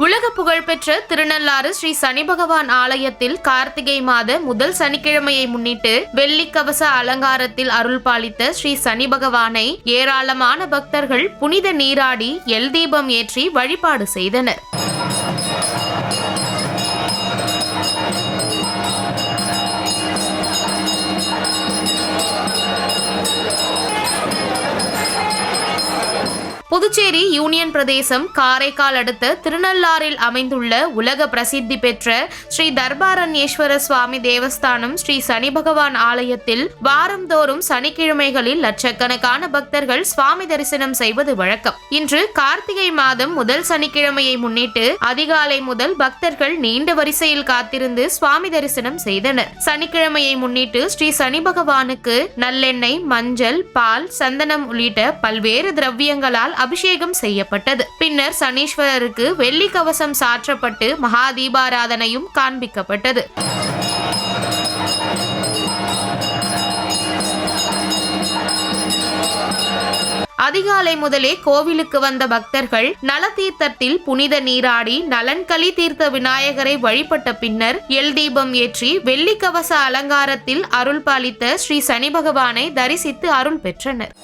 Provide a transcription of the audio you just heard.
உலக புகழ்பெற்ற திருநள்ளாறு ஸ்ரீ சனி பகவான் ஆலயத்தில் கார்த்திகை மாத முதல் சனிக்கிழமையை முன்னிட்டு வெள்ளி கவச அலங்காரத்தில் அருள் பாலித்த ஸ்ரீ சனி பகவானை ஏராளமான பக்தர்கள் புனித நீராடி எல் தீபம் ஏற்றி வழிபாடு செய்தனர். புதுச்சேரி யூனியன் பிரதேசம் காரைக்கால் அடுத்த திருநள்ளாறில் அமைந்துள்ள உலக பிரசித்தி பெற்ற ஸ்ரீ தர்பாரண்யேஸ்வர சுவாமி தேவஸ்தானம் ஸ்ரீ சனி பகவான் ஆலயத்தில் வாரந்தோறும் சனிக்கிழமைகளில் லட்சக்கணக்கான பக்தர்கள் சுவாமி தரிசனம் செய்வது வழக்கம். இன்று கார்த்திகை மாதம் முதல் சனிக்கிழமையை முன்னிட்டு அதிகாலை முதல் பக்தர்கள் நீண்ட வரிசையில் காத்திருந்து சுவாமி தரிசனம் செய்தனர். சனிக்கிழமையை முன்னிட்டு ஸ்ரீ சனி பகவானுக்கு நல்லெண்ணெய், மஞ்சள், பால், சந்தனம் உள்ளிட்ட பல்வேறு திரவியங்களால் அபிஷேகம் செய்யப்பட்டது. பின்னர் சனீஸ்வரருக்கு வெள்ளி கவசம் சாற்றப்பட்டு மகா தீபாராதனையும் காண்பிக்கப்பட்டது. அதிகாலை முதலே கோவிலுக்கு வந்த பக்தர்கள் நலதீர்த்தத்தில் புனித நீராடி நலன்களி தீர்த்த விநாயகரை வழிபட்ட பின்னர் எல் தீபம் ஏற்றி வெள்ளி கவச அலங்காரத்தில் அருள் பாலித்த ஸ்ரீ சனி பகவானை தரிசித்து அருள் பெற்றனர்.